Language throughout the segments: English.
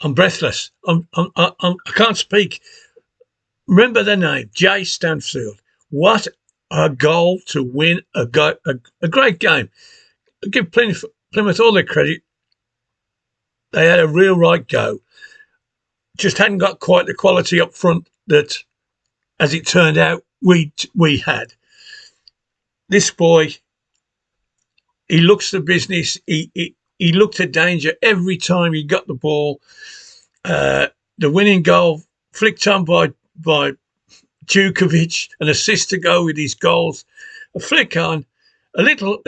I'm breathless. I can't speak. Remember the name, Jay Stanfield. What a goal to win a great game. I give Plymouth all their credit. They had a real right go. Just hadn't got quite the quality up front that, as it turned out, we had. This boy, he looks the business. He looked at danger every time he got the ball. The winning goal flicked on by Djukovic, an assist to go with his goals. A flick on, a little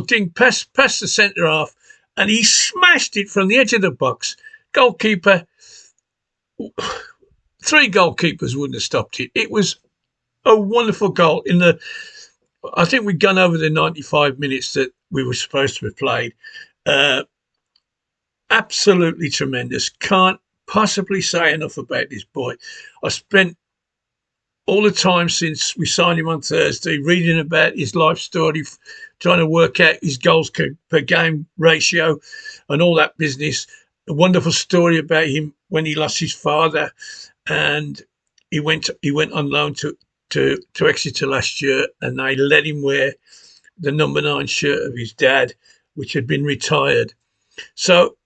ding past the centre half, and he smashed it from the edge of the box. Goalkeeper, 3 goalkeepers wouldn't have stopped it. It was a wonderful goal. I think we'd gone over the 95 minutes that we were supposed to have played. Absolutely tremendous. Can't possibly say enough about this boy. I spent all the time since we signed him on Thursday reading about his life story, trying to work out his goals per game ratio and all that business. A wonderful story about him when he lost his father, and he went on loan to Exeter last year, and they let him wear the number 9 shirt of his dad, which had been retired. So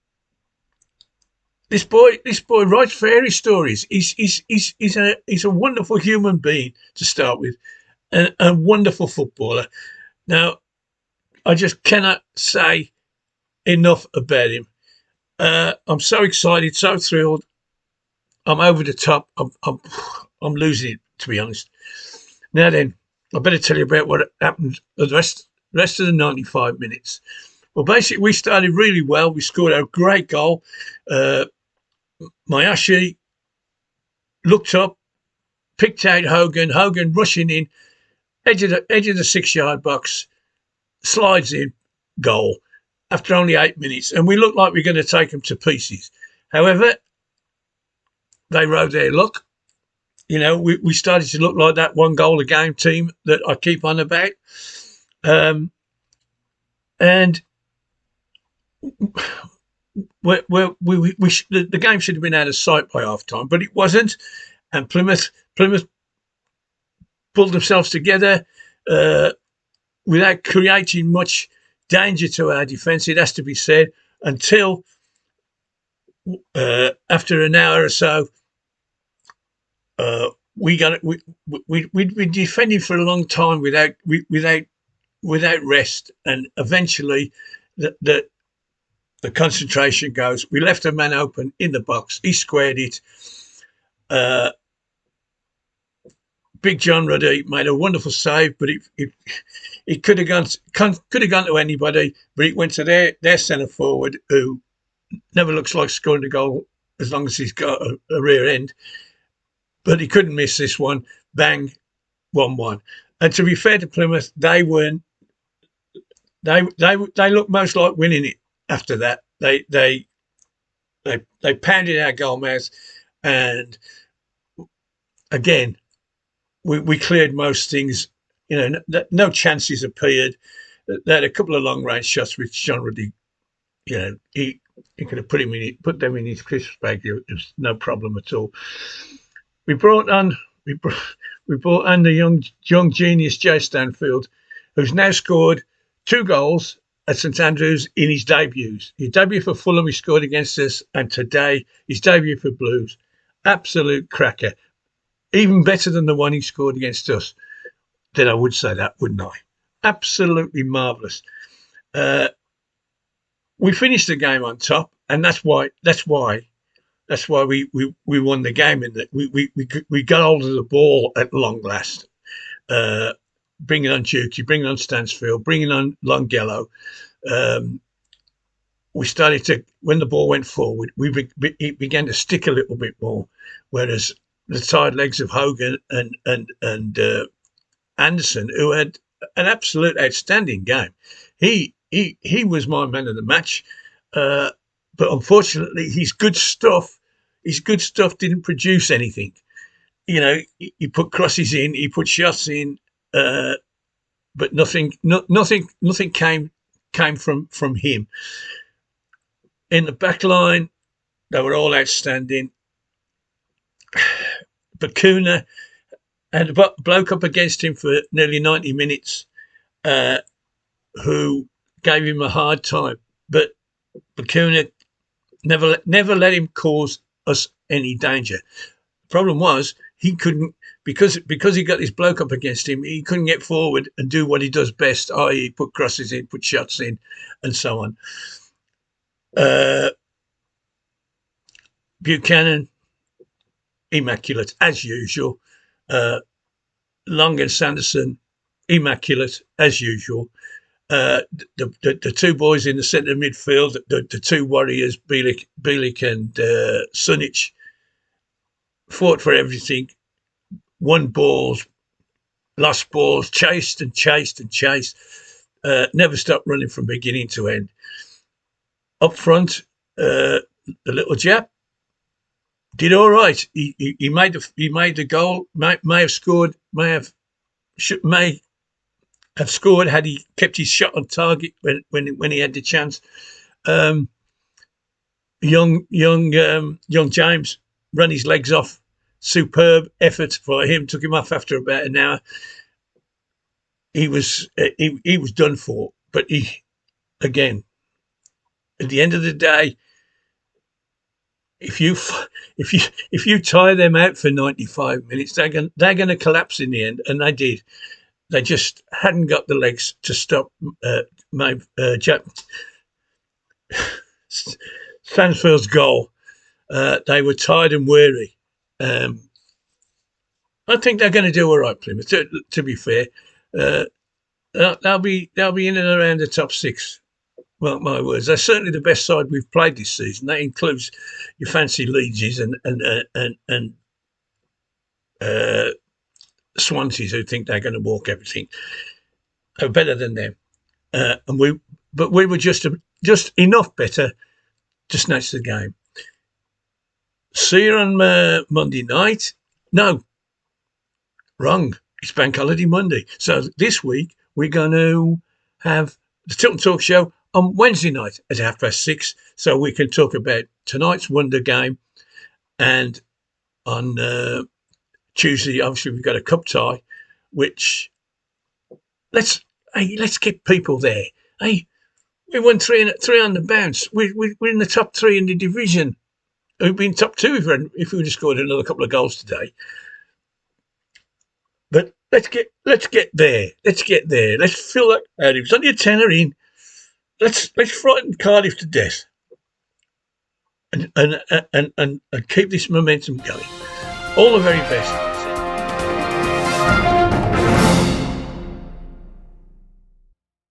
this boy writes fairy stories. He's a wonderful human being to start with, and a wonderful footballer. Now, I just cannot say enough about him. I'm so excited, so thrilled. I'm over the top. I'm losing it, to be honest. Now then, I better tell you about what happened the rest of the 95 minutes. Well, basically, we started really well. We scored a great goal. Mayashi looked up, picked out Hogan. Hogan rushing in, edge of the 6-yard box, slides in, goal after only 8 minutes. And we looked like we were going to take them to pieces. However, they rode their luck. You know, we started to look like that 1 goal a game team that I keep on about. And the game should have been out of sight by half time, but it wasn't. And Plymouth pulled themselves together without creating much danger to our defence, it has to be said, until after an hour or so, we defended for a long time without rest, and eventually the concentration goes. We left a man open in the box. He squared it. Big John Ruddy made a wonderful save, but it could have gone to anybody. But it went to their centre forward, who never looks like scoring a goal as long as he's got a rear end. But he couldn't miss this one. Bang, 1-1. And to be fair to Plymouth, they weren't. They looked most like winning it. After that, they pounded our goalmouth, and again, we cleared most things. You know, no chances appeared. They had a couple of long range shots, which John Ruddy, you know, he could have put them in his crisps bag. It was no problem at all. We brought on the young genius Jay Stanfield, who's now scored 2 goals at St Andrews in his debuts. His debut for Fulham, he scored against us, and today his debut for Blues. Absolute cracker. Even better than the one he scored against us. Then I would say that, wouldn't I? Absolutely marvellous. We finished the game on top, and that's why we won the game. In that we got hold of the ball at long last. Bringing on Dukey, bringing on Stansfield, bringing on Longello. We started to, when the ball went forward, it began to stick a little bit more, whereas the side legs of Hogan and Anderson, who had an absolute outstanding game, he was my man of the match, but unfortunately his good stuff didn't produce anything. You know, he put crosses in, he put shots in. But nothing came from him. In the back line, They were all outstanding. Bakuna had a bloke up against him for nearly 90 minutes who gave him a hard time. But Bakuna never let him cause us any danger. The problem was he couldn't, because he got this bloke up against him, he couldn't get forward and do what he does best, i.e. put crosses in, put shots in, and so on. Buchanan, immaculate, as usual. Long and Sanderson, immaculate, as usual. The two boys in the centre midfield, the two warriors, Bielik and Sunic, fought for everything, won balls, lost balls, chased and chased and chased, never stopped running from beginning to end. Up front, the little Jap did all right. He made the goal. May have scored. May have scored had he kept his shot on target when he had the chance. Young James ran his legs off. Superb effort for him. Took him off after about an hour. He was done for. But again, at the end of the day, if you tire them out for 95 minutes, they're going to collapse in the end, and they did. They just hadn't got the legs to stop Stansfield's goal. They were tired and weary. I think they're going to do all right, Plymouth. To be fair, they'll be in and around the top six. Mark my words. They're certainly the best side we've played this season. That includes your fancy Leedses and Swanseas, who think they're going to walk everything. They're better than them, but we were just enough better to snatch the game. See you on Monday night. No, wrong. It's Bank Holiday Monday. So this week we're going to have the Tilton Talk Show on Wednesday night at 6:30, so we can talk about tonight's Wonder game, and on Tuesday, obviously, we've got a cup tie, which let's get people there. Hey, we won three on the bounce. We're in the top three in the division. We've been top two if we would have scored another couple of goals today. But let's get there. Let's get there. Let's fill that out. It's only a tenner in. Let's frighten Cardiff to death, and keep this momentum going. All the very best.